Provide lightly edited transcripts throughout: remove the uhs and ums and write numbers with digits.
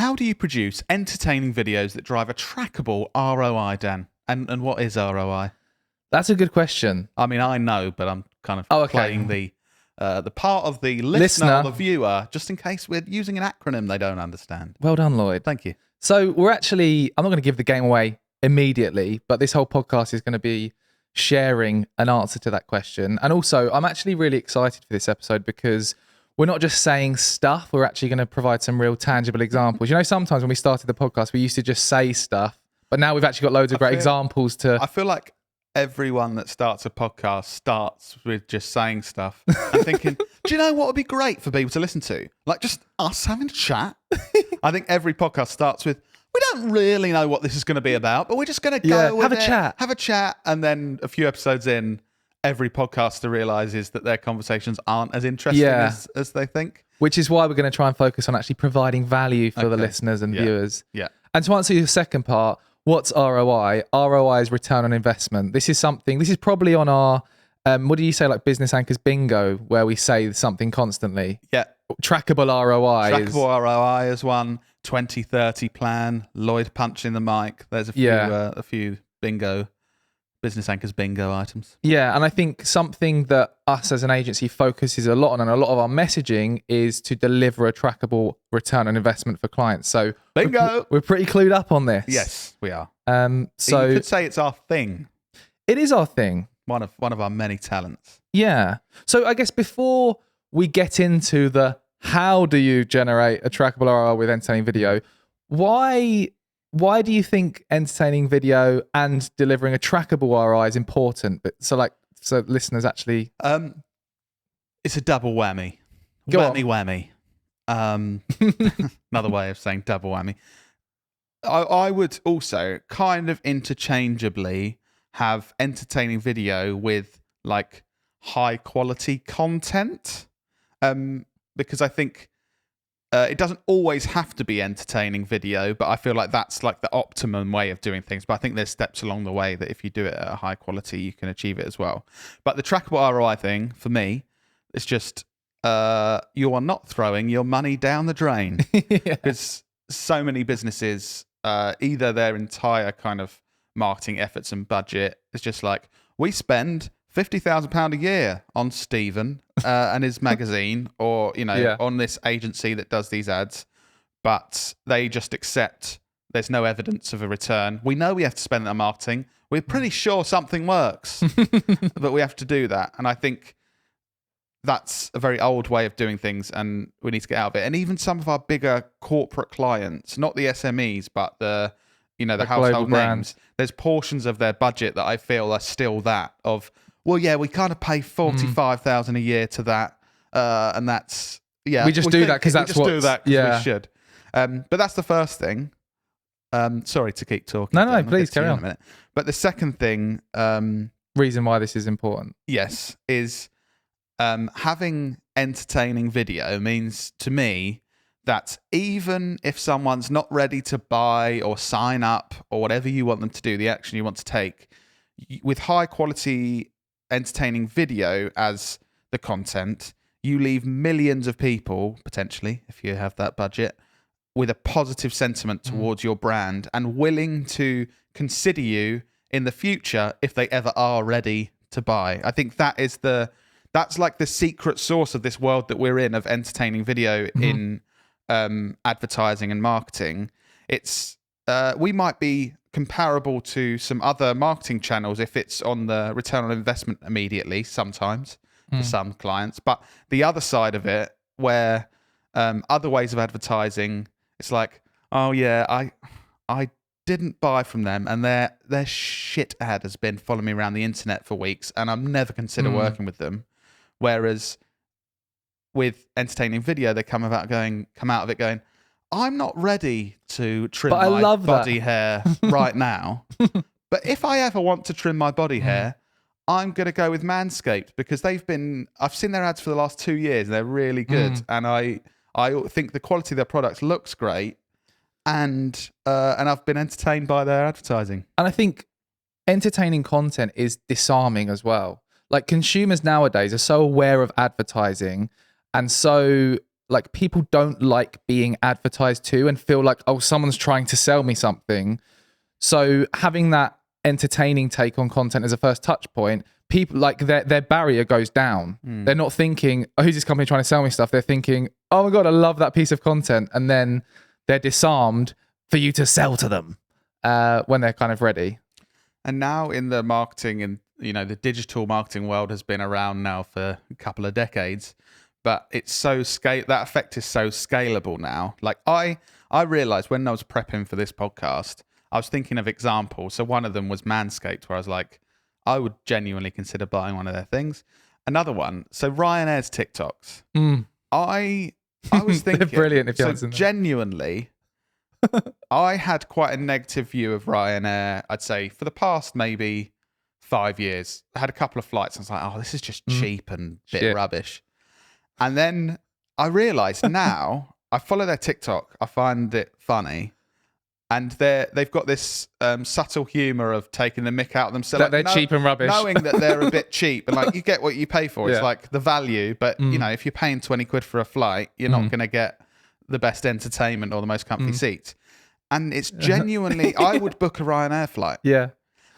How do you produce entertaining videos that drive a trackable ROI, Dan? And what is ROI? That's a good question. I mean, I know, but I'm kind of playing the part of the listener or the viewer, just in case we're using an acronym they don't understand. Well done, Lloyd. Thank you. So I'm not going to give the game away immediately, but this whole podcast is going to be sharing an answer to that question. And also, I'm actually really excited for this episode because we're not just saying stuff, we're actually going to provide some real tangible examples. You know, sometimes when we started the podcast, we used to just say stuff, but now we've actually got loads of great examples to... I feel like everyone that starts a podcast starts with just saying stuff and thinking, do you know what would be great for people to listen to? Like just us having a chat. I think every podcast starts with, we don't really know what this is going to be about, but we're just going to go with have a chat. And then a few episodes in, every podcaster realizes that their conversations aren't as interesting as they think. Which is why we're going to try and focus on actually providing value for the listeners and viewers. Yeah. And to answer your second part, what's ROI? ROI is return on investment. This is probably on our, what do you say, like Business Anchors bingo, where we say something constantly. Yeah. Trackable ROI. Trackable ROI is one. 2030 plan. Lloyd punching the mic. There's a few bingo, Business Anchors bingo items. Yeah, and I think something that us as an agency focuses a lot on, and a lot of our messaging is to deliver a trackable return on investment for clients. So bingo, we're pretty clued up on this. Yes, we are. So you could say it's our thing. It is our thing. One of our many talents. Yeah. So I guess before we get into the how do you generate a trackable ROI with entertaining video, why do you think entertaining video and delivering a trackable ROI is important? But so listeners actually, it's a double whammy. Whammy. Another way of saying double whammy. I would also kind of interchangeably have entertaining video with like high quality content, because I think it doesn't always have to be entertaining video, but I feel like that's like the optimum way of doing things. But I think there's steps along the way that if you do it at a high quality, you can achieve it as well. But the trackable ROI thing for me is just you are not throwing your money down the drain. Because so many businesses, either their entire kind of marketing efforts and budget is just like, we spend £50,000 a year on Stephen and his magazine, or on this agency that does these ads, but they just accept there's no evidence of a return. We know we have to spend that on marketing. We're pretty sure something works, but we have to do that. And I think that's a very old way of doing things, and we need to get out of it. And even some of our bigger corporate clients, not the SMEs, but the household names, there's portions of their budget that I feel are still that of, well, yeah, we kind of pay 45,000 a year to that, and that's we just do that because that's what we should. But that's the first thing. Sorry to keep talking. No, please carry on. In a minute. But the second thing, reason why this is important, yes, is having entertaining video means to me that even if someone's not ready to buy or sign up or whatever you want them to do, the action you want to take, with high quality entertaining video as the content, you leave millions of people, potentially, if you have that budget, with a positive sentiment towards your brand and willing to consider you in the future if they ever are ready to buy. I think that's like the secret sauce of this world that we're in, of entertaining video in advertising and marketing. It's we might be comparable to some other marketing channels if it's on the return on investment immediately, sometimes for some clients. But the other side of it, where other ways of advertising, it's like, oh yeah, I didn't buy from them, and their shit ad has been following me around the internet for weeks, and I'm never consider working with them. Whereas with entertaining video, they come out of it going, I'm not ready to trim my body hair right now. But if I ever want to trim my body hair, I'm going to go with Manscaped, because I've seen their ads for the last 2 years. And they're really good. And I think the quality of their products looks great. And I've been entertained by their advertising. And I think entertaining content is disarming as well. Like, consumers nowadays are so aware of advertising and so like people don't like being advertised to and feel like, oh, someone's trying to sell me something. So having that entertaining take on content as a first touch point, people like their barrier goes down. They're not thinking, oh, who's this company trying to sell me stuff? They're thinking, oh my God, I love that piece of content. And then they're disarmed for you to sell to them when they're kind of ready. And now in the marketing and, the digital marketing world has been around now for a couple of decades, but it's so that effect is so scalable now. Like I realized when I was prepping for this podcast, I was thinking of examples. So one of them was Manscaped, where I was like, I would genuinely consider buying one of their things. Another one, so Ryanair's TikToks. I was thinking, they're brilliant if you so genuinely, I had quite a negative view of Ryanair, I'd say, for the past maybe 5 years. I had a couple of flights and I was like, oh, this is just cheap and a bit rubbish. And then I realised now, I follow their TikTok, I find it funny. And they've got this subtle humour of taking the mick out of themselves. That they're cheap and rubbish. Knowing that they're a bit cheap. And like, you get what you pay for. It's like the value. But, if you're paying 20 quid for a flight, you're not going to get the best entertainment or the most comfy seats. And it's genuinely, I would book a Ryanair flight. Yeah.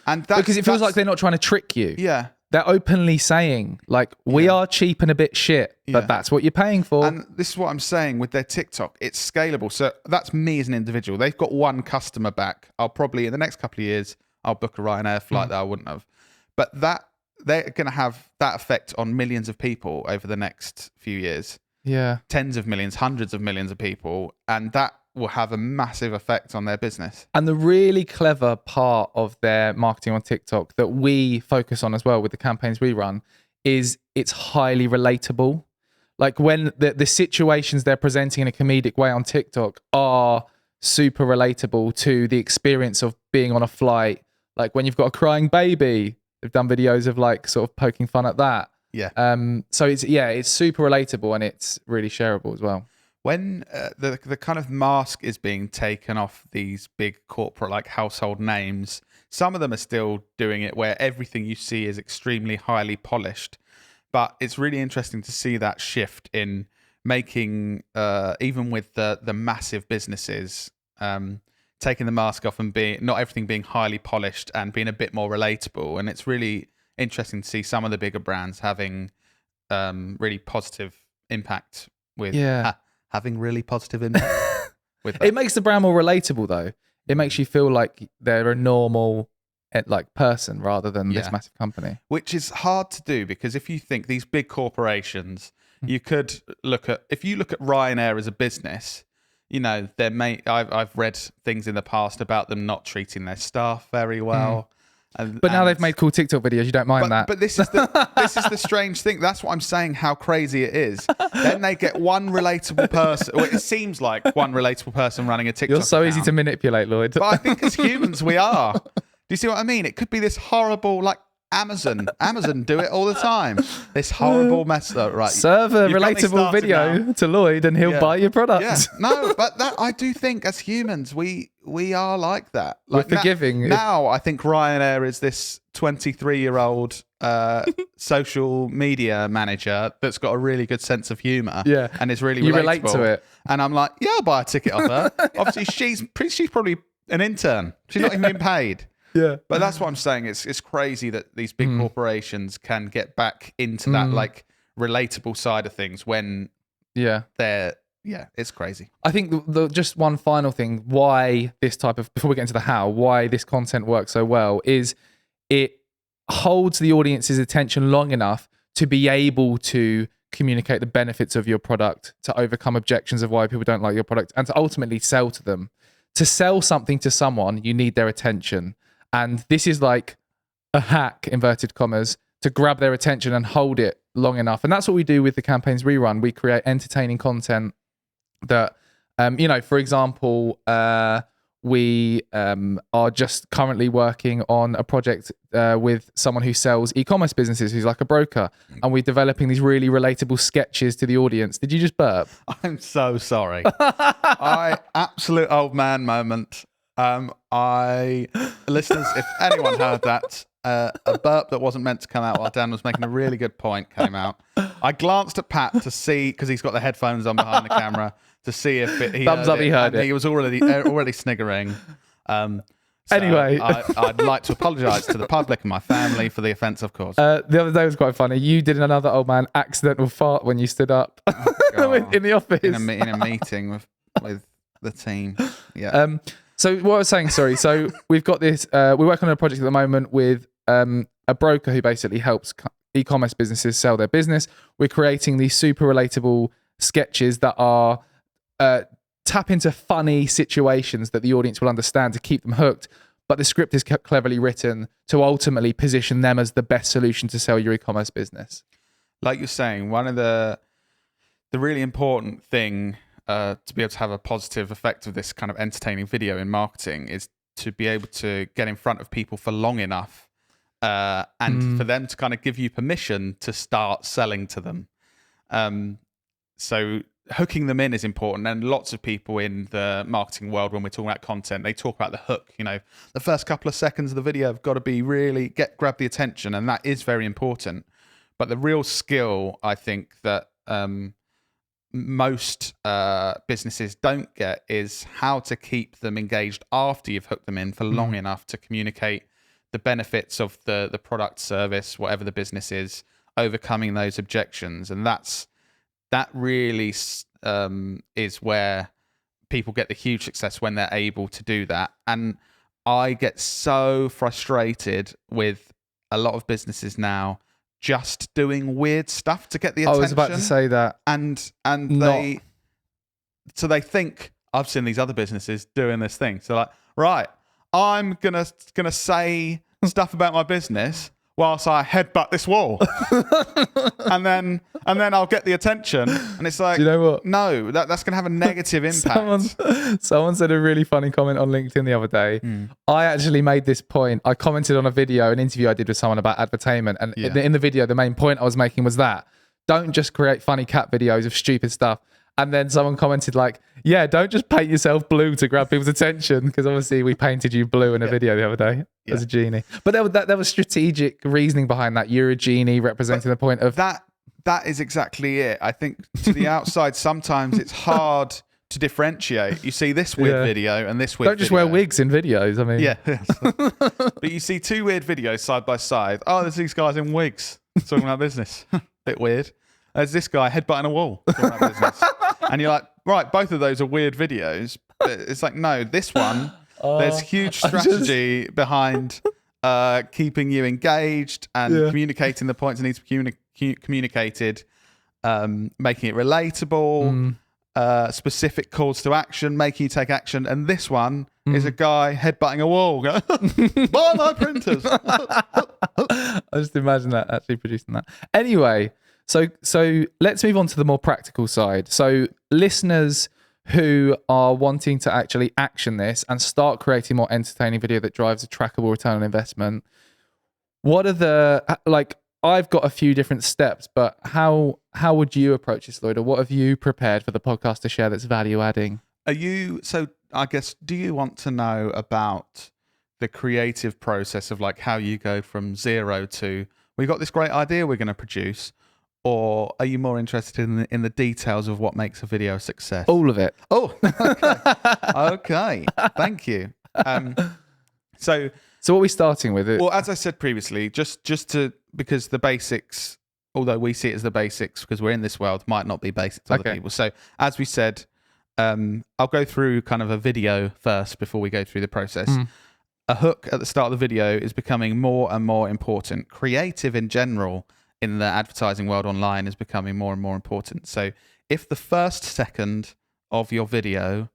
And because it feels like they're not trying to trick you. Yeah. They're openly saying, like, we are cheap and a bit shit, but that's what you're paying for. And this is what I'm saying with their TikTok. It's scalable. So that's me as an individual. They've got one customer back. I'll probably, in the next couple of years, I'll book a Ryanair flight that I wouldn't have. But they're going to have that effect on millions of people over the next few years. Yeah. Tens of millions, hundreds of millions of people. And that will have a massive effect on their business. And the really clever part of their marketing on TikTok that we focus on as well with the campaigns we run is it's highly relatable. Like when the situations they're presenting in a comedic way on TikTok are super relatable to the experience of being on a flight. Like when you've got a crying baby, they've done videos of like sort of poking fun at that. Yeah. So it's super relatable and it's really shareable as well. When the kind of mask is being taken off these big corporate like household names, some of them are still doing it where everything you see is extremely highly polished. But it's really interesting to see that shift in making, even with the massive businesses, taking the mask off and not everything being highly polished and being a bit more relatable. And it's really interesting to see some of the bigger brands having really positive impact with having really positive impact with that. It makes the brand more relatable though. It makes you feel like they're a normal like person rather than this massive company. Which is hard to do because if you think these big corporations, you could if you look at Ryanair as a business, I've read things in the past about them not treating their staff very well. But now they've made cool TikTok videos. You don't mind that. But this is the strange thing. That's what I'm saying, how crazy it is. Then they get one relatable person. Well, it seems like one relatable person running a TikTok You're so account. easy to manipulate, Lloyd. But I think as humans, we are. Do you see what I mean? It could be this horrible, like Amazon do it all the time. This horrible mess up, right? Serve a relatable video to Lloyd and he'll buy your product. Yeah. No, but that I do think as humans, we are like that. Like, we're forgiving. Now I think Ryanair is this 23-year-old social media manager that's got a really good sense of humour. Yeah. And is really relatable. You relate to it. And I'm like, yeah, I'll buy a ticket off her. Obviously, she's probably an intern. She's not even being paid. Yeah. But that's what I'm saying. It's crazy that these big corporations can get back into that like relatable side of things when they're it's crazy. I think the just one final thing why this type of, before we get into the how, why this content works so well is it holds the audience's attention long enough to be able to communicate the benefits of your product, to overcome objections of why people don't like your product, and to ultimately sell to them. To sell something to someone, you need their attention. And this is like a hack, inverted commas, to grab their attention and hold it long enough. And that's what we do with the campaigns we run. We create entertaining content that, for example, we are just currently working on a project with someone who sells e-commerce businesses, who's like a broker. And we're developing these really relatable sketches to the audience. Did you just burp? I'm so sorry. Absolute old man moment. Listeners, if anyone heard that, a burp that wasn't meant to come out while Dan was making a really good point came out. I glanced at Pat to see, because he's got the headphones on behind the camera, to see if he Thumbs heard up, he heard and it. He was already sniggering. So Anyway. I'd like to apologise to the public and my family for the offence, of course. The other day was quite funny. You did another old man accidental fart when you stood up in the office. In a meeting with the team. Yeah. So what I was saying, sorry. So we've got this. We work on a project at the moment with a broker who basically helps e-commerce businesses sell their business. We're creating these super relatable sketches that are tap into funny situations that the audience will understand to keep them hooked. But the script is cleverly written to ultimately position them as the best solution to sell your e-commerce business. Like you're saying, one of the really important thing to be able to have a positive effect of this kind of entertaining video in marketing is to be able to get in front of people for long enough and for them to kind of give you permission to start selling to them. So hooking them in is important, and lots of people in the marketing world, when we're talking about content, they talk about the hook. You know, the first couple of seconds of the video have got to be really grab the attention, and that is very important. But the real skill, I think, that most businesses don't get is how to keep them engaged after you've hooked them in for long enough to communicate the benefits of the product, service, whatever the business is, overcoming those objections. And that really is where people get the huge success, when they're able to do that. And I get so frustrated with a lot of businesses now just doing weird stuff to get the attention. I was about to say that. And they think, I've seen these other businesses doing this thing. So like, right, I'm gonna say stuff about my business whilst I headbutt this wall, and then I'll get the attention. And it's like, do you know what? No, that's going to have a negative impact. Someone said a really funny comment on LinkedIn the other day. I actually made this point. I commented on an interview I did with someone about advertainment, and in the video, the main point I was making was that don't just create funny cat videos of stupid stuff. And then someone commented like, yeah, don't just paint yourself blue to grab people's attention, because obviously we painted you blue in a video the other day as a genie. But there was strategic reasoning behind that. You're a genie representing the point of... That is exactly it. I think to the outside, sometimes it's hard to differentiate. You see this weird video and this weird video. Don't just wear wigs in videos, I mean. Yeah. But you see two weird videos side by side. Oh, there's these guys in wigs talking about business. Bit weird. There's this guy headbutting a wall talking about business. And you're like, right, both of those are weird videos. But it's like, no, this one, there's huge strategy behind keeping you engaged and communicating the points that need to be communicated, making it relatable, specific calls to action, making you take action. And this one is a guy headbutting a wall. Buy my printers. I just imagine that actually producing that. Anyway, so let's move on to the more practical side. So listeners who are wanting to actually action this and start creating more entertaining video that drives a trackable return on investment, what are I've got a few different steps, but how would you approach this, Lloyd? Or what have you prepared for the podcast to share that's value adding? I guess, do you want to know about the creative process of like how you go from zero to, we got this great idea we're going to produce? Or are you more interested in the details of what makes a video a success? All of it. Oh, okay. Thank you. So what are we starting with? Well, as I said previously, because the basics, although we see it as the basics because we're in this world, might not be basic to other people. So as we said, I'll go through kind of a video first before we go through the process. A hook at the start of the video is becoming more and more important. Creative in general in the advertising world online is becoming more and more important. So if the first second of your video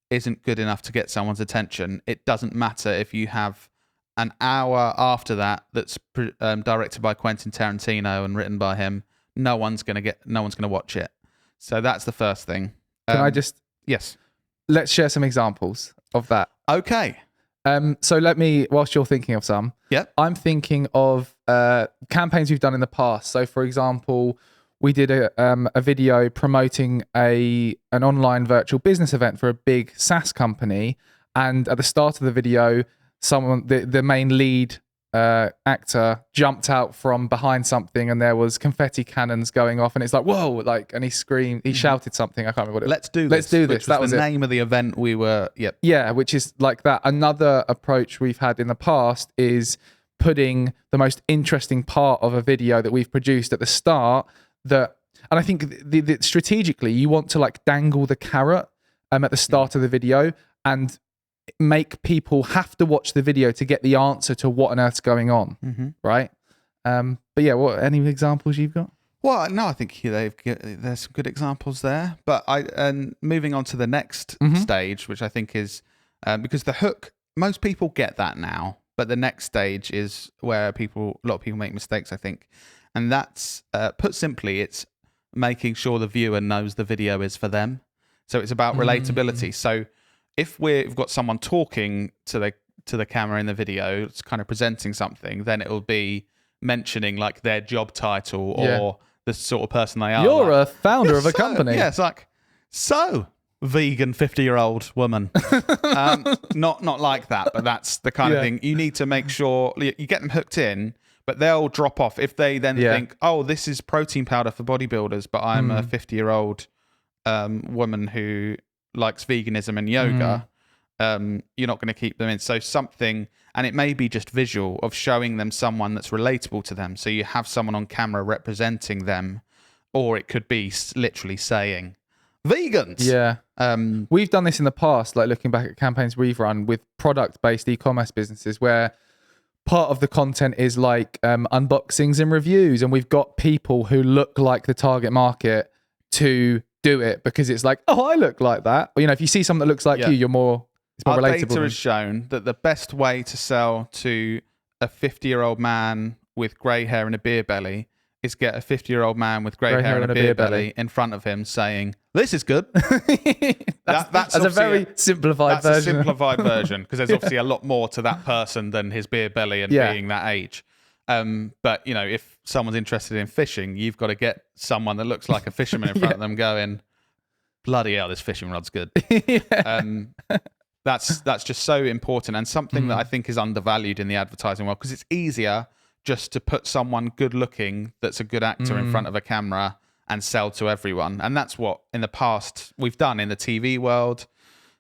isn't good enough to get someone's attention, it doesn't matter if you have an hour after that that's directed by Quentin Tarantino and written by him. No one's going to watch it. So that's the first thing. Can I just... Yes. Let's share some examples of that. Okay. So let me, whilst you're thinking of some, I'm thinking of campaigns we've done in the past. So for example, we did a video promoting an online virtual business event for a big SaaS company. And at the start of the video, the main lead actor jumped out from behind something and there was confetti cannons going off and it's like, whoa, like, and he screamed, he shouted something. I can't remember what it was. Let's do this. Let's do this. Which That was was the it. name of the event we were, yep. Yeah, which is like that. Another approach we've had in the past is putting the most interesting part of a video that we've produced at the start and I think strategically you want to like dangle the carrot at the start of the video and make people have to watch the video to get the answer to what on earth's going on, right? But yeah, any examples you've got? Well, no, I think there's some good examples there. But and moving on to the next stage, which I think is because the hook, most people get that now, but the next stage is where a lot of people make mistakes, I think, and that's put simply, it's making sure the viewer knows the video is for them. So it's about relatability. So if we've got someone talking to the camera in the video, it's kind of presenting something, then it will be mentioning like their job title or the sort of person they are. You're a founder of a company. Yeah, it's like, so vegan 50-year-old woman. Not like that, but that's the kind of thing. You need to make sure you get them hooked in, but they'll drop off if they then think, oh, this is protein powder for bodybuilders, but I'm a 50-year-old woman who likes veganism and yoga. You're not going to keep them in. So something, and it may be just visual of showing them someone that's relatable to them. So you have someone on camera representing them, or it could be literally saying vegans. Yeah. We've done this in the past, like looking back at campaigns we've run with product-based e-commerce businesses where part of the content is like unboxings and reviews, and we've got people who look like the target market to do it because it's like, oh, I look like that. Or, if you see someone that looks like you, it's more Our relatable. data has shown that the best way to sell to a 50-year-old man with grey hair and a beer belly is get a 50-year-old man with grey hair and a beer belly in front of him saying, this is good. That's a very simplified version. That's a simplified version because there's obviously a lot more to that person than his beer belly and being that age. But, if someone's interested in fishing, you've got to get someone that looks like a fisherman in front of them going, bloody hell, this fishing rod's good. That's just so important and something that I think is undervalued in the advertising world because it's easier just to put someone good looking that's a good actor in front of a camera and sell to everyone. And that's what in the past we've done in the TV world.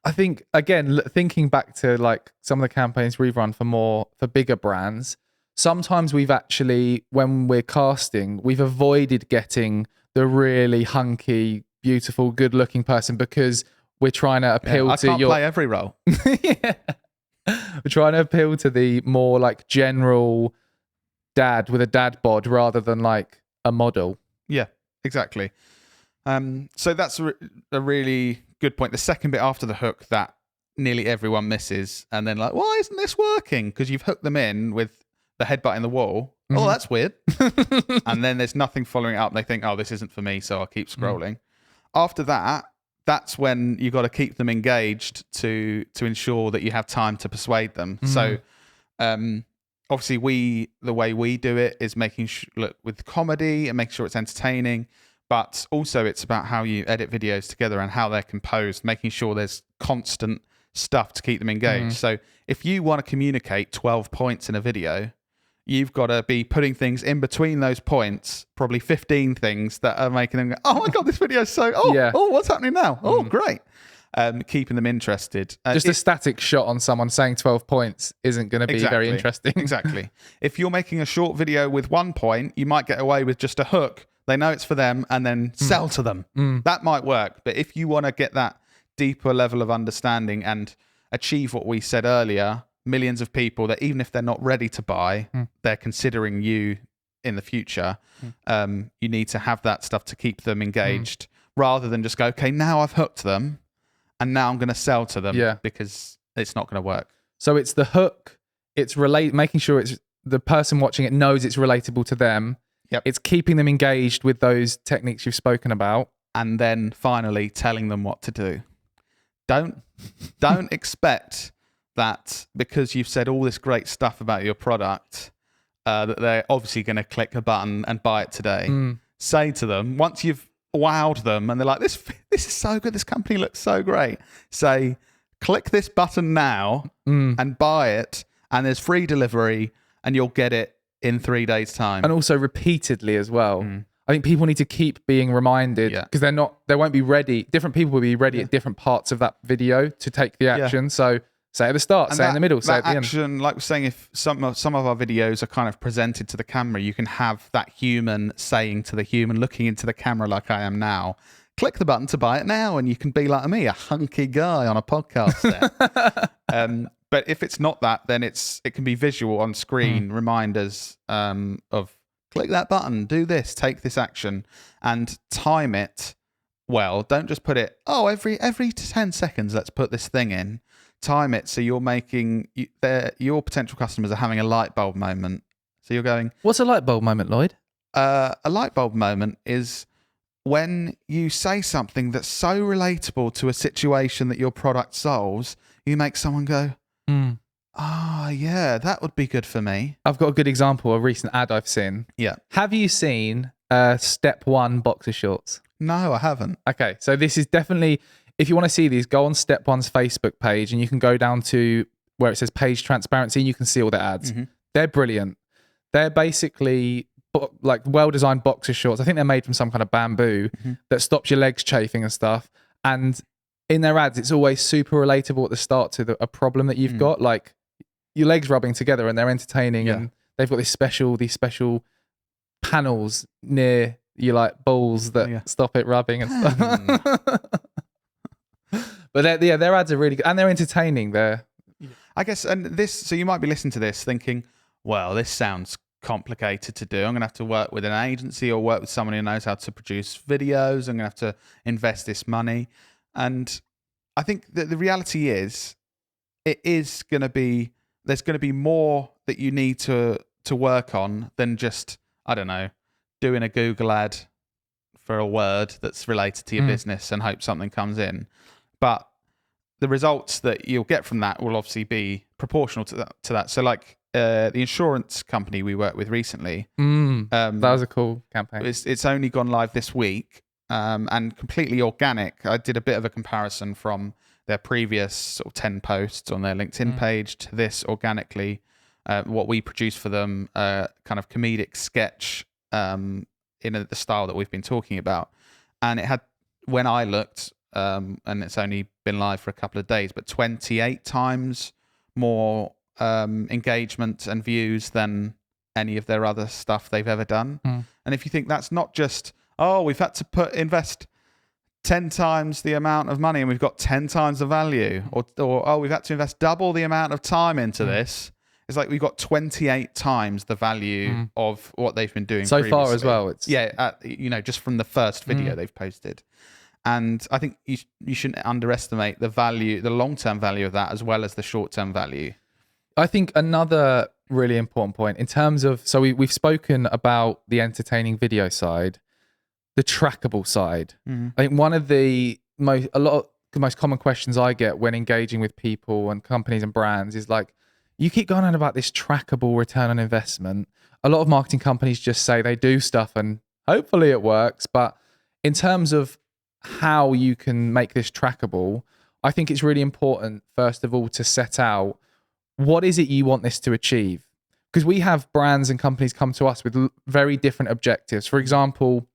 I think, again, thinking back to like some of the campaigns we've run for bigger brands, sometimes we've actually, when we're casting, we've avoided getting the really hunky, beautiful, good looking person because we're trying to appeal to I can't play every role. We're trying to appeal to the more like general dad with a dad bod rather than like a model. Yeah, exactly. So that's a really good point. The second bit after the hook that nearly everyone misses, and then like, why isn't this working? Because you've hooked them in with the headbutt in the wall. Oh, that's weird. And then there's nothing following it up. They think, oh, this isn't for me, so I'll keep scrolling. After that, that's when you've got to keep them engaged to ensure that you have time to persuade them. So obviously the way we do it is making look with comedy and making sure it's entertaining, but also it's about how you edit videos together and how they're composed, making sure there's constant stuff to keep them engaged. So if you want to communicate 12 points in a video, you've got to be putting things in between those points, probably 15 things that are making them go, oh my God, this video is so, oh, what's happening now? Oh, great. Keeping them interested. Just a static shot on someone saying 12 points isn't going to be very interesting. Exactly. If you're making a short video with 1 point, you might get away with just a hook. They know it's for them and then sell to them. That might work. But if you want to get that deeper level of understanding and achieve what we said earlier, millions of people that even if they're not ready to buy, they're considering you in the future. You need to have that stuff to keep them engaged rather than just go, okay, now I've hooked them and now I'm going to sell to them because it's not going to work. So it's the hook, it's making sure it's the person watching it knows it's relatable to them. Yep. It's keeping them engaged with those techniques you've spoken about. And then finally telling them what to do. Don't expect that because you've said all this great stuff about your product, that they're obviously going to click a button and buy it today. Say to them, once you've wowed them and they're like, this is so good, this company looks so great, say, click this button now and buy it, and there's free delivery, and you'll get it in 3 days' time. And also repeatedly as well. I think people need to keep being reminded because they won't be ready. Different people will be ready at different parts of that video to take the action. So say at the start, and say in the middle, say at the end. Like we're saying, if some of our videos are kind of presented to the camera, you can have that human saying to the human looking into the camera like I am now, click the button to buy it now, and you can be like me, a hunky guy on a podcast set. But if it's not that, then it can be visual on screen reminders of click that button, do this, take this action, and time it well. Don't just put it, every 10 seconds, let's put this thing in. Time it so you're making your potential customers are having a light bulb moment. So you're going, what's a light bulb moment, Lloyd? A light bulb moment is when you say something that's so relatable to a situation that your product solves, you make someone go, yeah, that would be good for me. I've got a good example, a recent ad I've seen. Yeah. Have you seen Step 1 boxer shorts? No, I haven't. Okay, so this is definitely, if you want to see these, go on Step 1's Facebook page and you can go down to where it says page transparency and you can see all the ads. They're brilliant. They're basically like well-designed boxer shorts. I think they're made from some kind of bamboo that stops your legs chafing and stuff. And in their ads, it's always super relatable at the start to a problem that you've got, like your legs rubbing together, and they're entertaining. And they've got these special panels near your like balls that stop it rubbing and stuff. But their ads are really good and they're entertaining. I guess, and this, so you might be listening to this thinking, well, this sounds complicated to do. I'm going to have to work with an agency or work with someone who knows how to produce videos. I'm going to have to invest this money. And I think that the reality is, there's going to be more that you need to work on than just, I don't know, doing a Google ad for a word that's related to your business and hope something comes in. But the results that you'll get from that will obviously be proportional to that. So like the insurance company we worked with recently. That was a cool campaign. It's only gone live this week and completely organic. I did a bit of a comparison from their previous sort of 10 posts on their LinkedIn page to this organically, what we produced for them, kind of comedic sketch in the style that we've been talking about. And it had, when I looked, and it's only been live for a couple of days, but 28 times more engagement and views than any of their other stuff they've ever done. And if you think that's not just, we've had to invest 10 times the amount of money and we've got 10 times the value, or we've had to invest double the amount of time into this. It's like we've got 28 times the value of what they've been doing so previously. far as well. It's just from the first video they've posted. And I think you shouldn't underestimate the value, the long-term value of that, as well as the short-term value. I think another really important point in terms of, so we've spoken about the entertaining video side, the trackable side. I think one of the most common questions I get when engaging with people and companies and brands is like, you keep going on about this trackable return on investment. A lot of marketing companies just say they do stuff and hopefully it works. But in terms of how you can make this trackable, I think it's really important, first of all, to set out what is it you want this to achieve. Because we have brands and companies come to us with very different objectives. For example,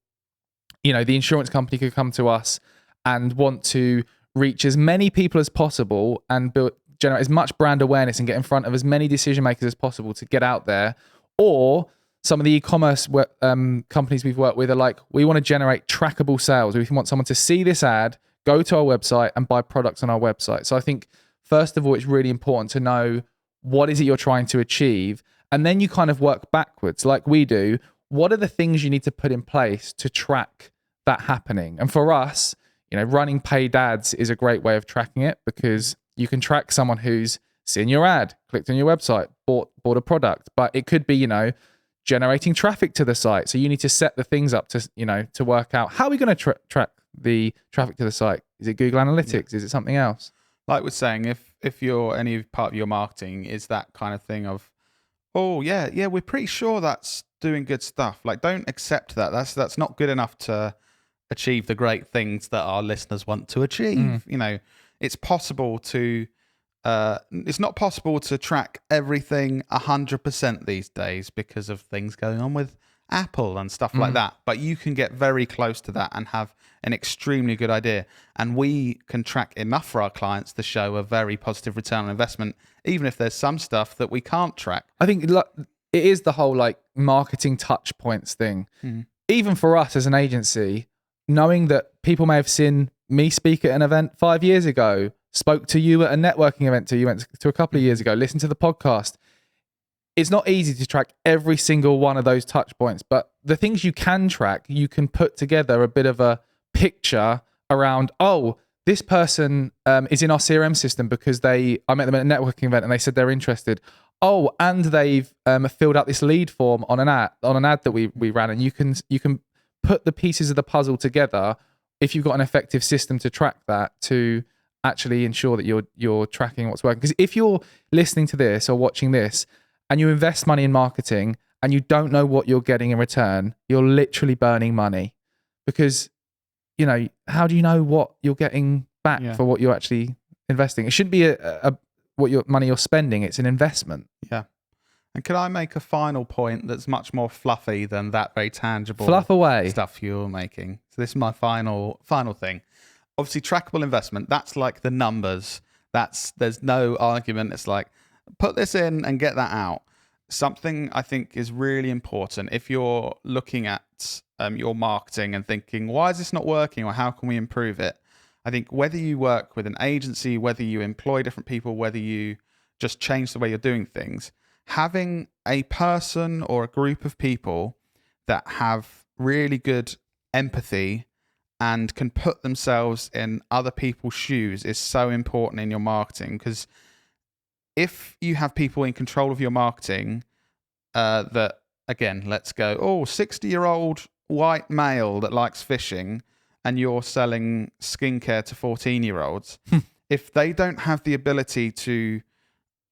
the insurance company could come to us and want to reach as many people as possible and generate as much brand awareness and get in front of as many decision makers as possible to get out there. Or some of the e-commerce companies we've worked with are like, we want to generate trackable sales. We want someone to see this ad, go to our website and buy products on our website. So I think, first of all, it's really important to know what is it you're trying to achieve. And then you kind of work backwards like we do. What are the things you need to put in place to track that happening? And for us, running paid ads is a great way of tracking it, because you can track someone who's seen your ad, clicked on your website, bought a product. But it could be, generating traffic to the site. So you need to set the things up to work out, how are we going to track the traffic to the site? Is it Google Analytics? Is it something else? Like we're saying, if you're any part of your marketing is that kind of thing of, we're pretty sure that's doing good stuff. Like, don't accept that. That's not good enough to achieve the great things that our listeners want to achieve. It's possible to it's not possible to track everything 100% these days because of things going on with Apple and stuff like that. But you can get very close to that and have an extremely good idea. And we can track enough for our clients to show a very positive return on investment, even if there's some stuff that we can't track. I think it is the whole like marketing touch points thing. Even for us as an agency, knowing that people may have seen me speak at an event 5 years ago, spoke to you at a networking event you went to a couple of years ago, listened to the podcast. It's not easy to track every single one of those touch points, but the things you can track, you can put together a bit of a picture around, oh, this person is in our CRM system because I met them at a networking event and they said they're interested. Oh, and they've filled out this lead form on an ad that we ran, and you can put the pieces of the puzzle together if you've got an effective system to track that, to actually ensure that you're tracking what's working. Because if you're listening to this or watching this and you invest money in marketing and you don't know what you're getting in return, you're literally burning money, because how do you know what you're getting back for what you're actually investing? It shouldn't be what your money you're spending. It's an investment. Yeah. And can I make a final point that's much more fluffy than that very tangible Fluff away stuff you're making? So this is my final thing. Obviously, trackable investment, that's like the numbers. There's no argument. It's like, put this in and get that out. Something I think is really important if you're looking at your marketing and thinking, why is this not working, or how can we improve it? I think whether you work with an agency, whether you employ different people, whether you just change the way you're doing things, having a person or a group of people that have really good empathy and can put themselves in other people's shoes is so important in your marketing. Because if you have people in control of your marketing, that, again, let's go, 60-year-old white male that likes fishing, and you're selling skincare to 14-year-olds, if they don't have the ability to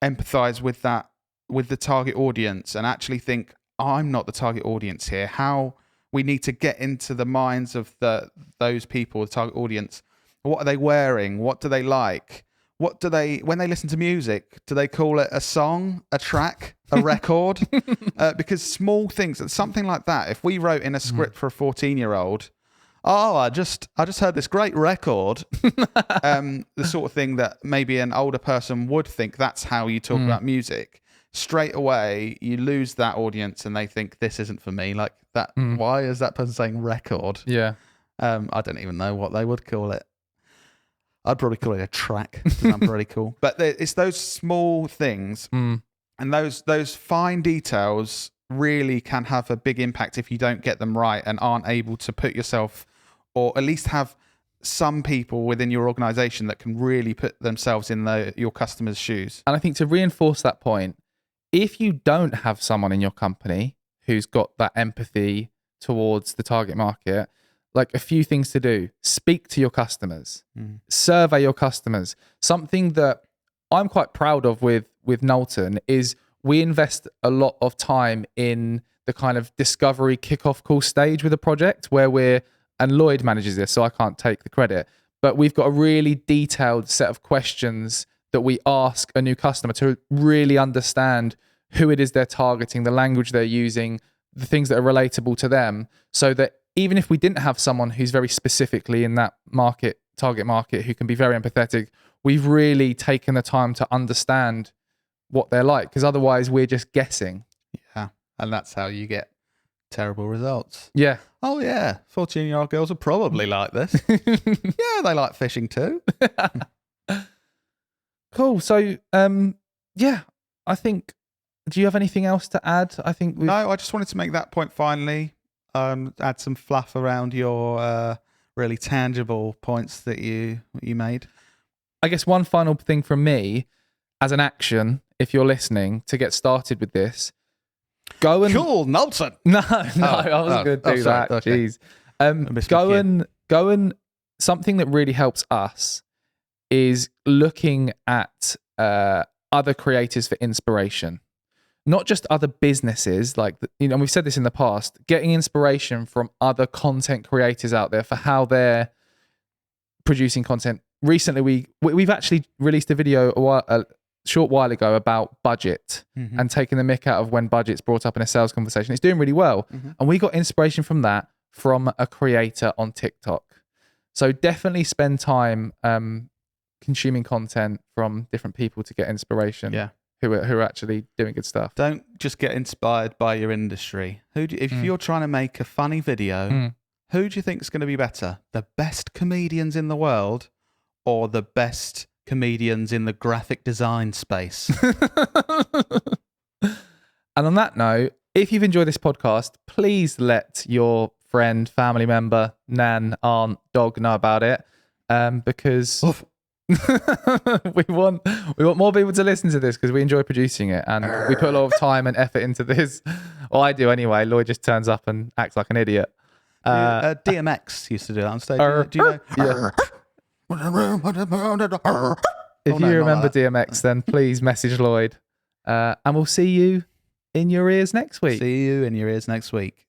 empathize with the target audience and actually think, I'm not the target audience here, how we need to get into the minds of those people, the target audience. What are they wearing? What do they like? What do they, when they listen to music, do they call it a song, a track, a record? Because small things, something like that, if we wrote in a script for a 14-year-old, I just heard this great record, the sort of thing that maybe an older person would think that's how you talk about music. Straight away, you lose that audience and they think, this isn't for me. Like that. Why is that person saying record? Yeah. I don't even know what they would call it. I'd probably call it a track. I'm pretty cool. But it's those small things and those fine details really can have a big impact if you don't get them right and aren't able to put yourself, or at least have some people within your organization that can really put themselves in your customers' shoes. And I think to reinforce that point, if you don't have someone in your company who's got that empathy towards the target market, like a few things to do: speak to your customers, survey your customers. Something that I'm quite proud of with Knowlton is we invest a lot of time in the kind of discovery kickoff call stage with a project where and Lloyd manages this, so I can't take the credit, but we've got a really detailed set of questions that we ask a new customer to really understand who it is they're targeting, the language they're using, the things that are relatable to them, so that even if we didn't have someone who's very specifically in that target market, who can be very empathetic, we've really taken the time to understand what they're like, because otherwise we're just guessing. Yeah, and that's how you get terrible results. Yeah. Oh yeah, 14-year-old girls are probably like this. Yeah, they like fishing too. Cool. So, yeah, I think, do you have anything else to add? I think No, I just wanted to make that point finally. Add some fluff around your really tangible points that you made. I guess one final thing from me as an action, if you're listening, to get started with this, go and... Cool, Knowlton. No, I wasn't going to do that. Okay. Jeez. Go and something that really helps us is looking at other creators for inspiration. Not just other businesses, like, and we've said this in the past, getting inspiration from other content creators out there for how they're producing content recently we've actually released a video a short while ago about budget and taking the mick out of when budget's brought up in a sales conversation. It's doing really well. And we got inspiration from that from a creator on TikTok. So definitely spend time consuming content from different people to get inspiration. Yeah. Who are actually doing good stuff. Don't just get inspired by your industry. If you're trying to make a funny video, who do you think is going to be better? The best comedians in the world or the best comedians in the graphic design space? And on that note, if you've enjoyed this podcast, please let your friend, family member, nan, aunt, dog know about it, because we want more people to listen to this because we enjoy producing it and we put a lot of time and effort into this. Well, I do anyway. Lloyd just turns up and acts like an idiot. DMX used to do that on stage. Do you know? Yeah. If you remember DMX, then please message Lloyd, and we'll see you in your ears next week. See you in your ears next week.